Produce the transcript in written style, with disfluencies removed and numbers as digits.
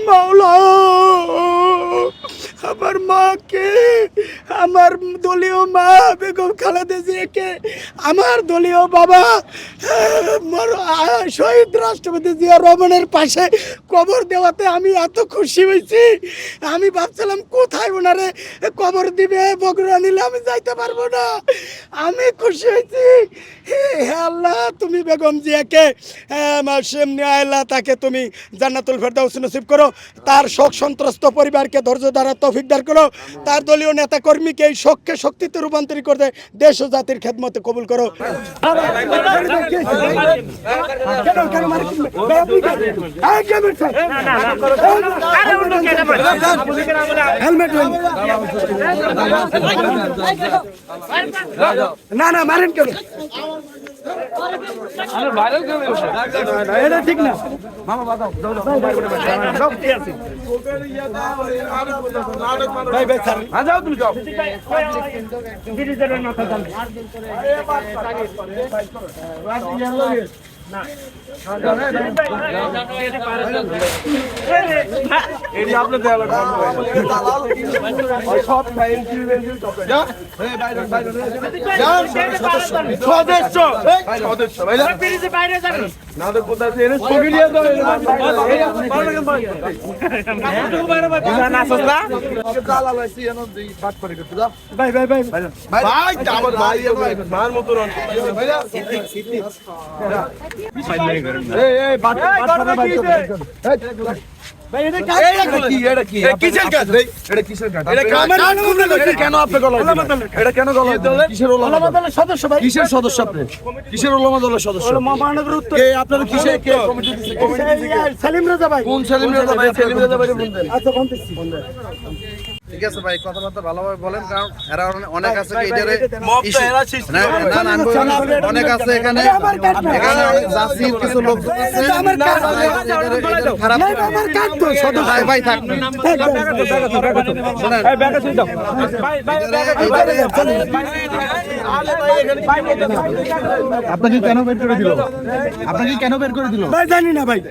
মাওলা আমার মাকে, আমার দলীয় মা বেগম খালেদা জিয়াকে, আমার দলীয় বাবা শহীদ রাষ্ট্রপতি জিয়া রহমানের পাশে কবর দেওয়াতে আমি এত খুশি হয়েছি। আমি ভাবছিলাম কোথায় ওনারে কবর দিবে, বগুড়া নিলে আমি যাইতে পারবো না। আমি খুশি হয়েছি। হে আল্লাহ, তুমি বেগম জিয়াকে আল্লাহ তাকে তুমি জান্নাতুল ফেরদাউস নসিব করো, তার শোক সন্ত্রস্ত পরিবারকে ধৈর্য দ্বারা তৌফিক দান করো, তার দলীয় নেতা কর্মীকে এই শোককে শক্তিতে রূপান্তরিত করতে দেশ ও জাতির খেদমতে কবুল করো। না না মারেন কেন, এটা ঠিক না। মামা বাদাও ভাই ভাই স্যার যাও, তুমি যাও। কিসের সদস্য আপনি? কিসের ওলামা দলের সদস্য? আপনার কিসের সালিম রাজা ভাই। কোন সালিম রাজা ভাই? সালিম রাজা ভাই বলতেন। আচ্ছা বলতেছি। ঠিক আছে ভাই, কথাবার্তা ভালোভাবে বলেন, কারণ এরা অনেক আছে এটারে অনেক আছে এখানে, এখানে জাসির কিছু লোক আছে খারাপ ভাই ভাই থাক আপনাকে কেন বের করে দিল? আপনাকে কেন বের করে দিল ভাই জানি না ভাই।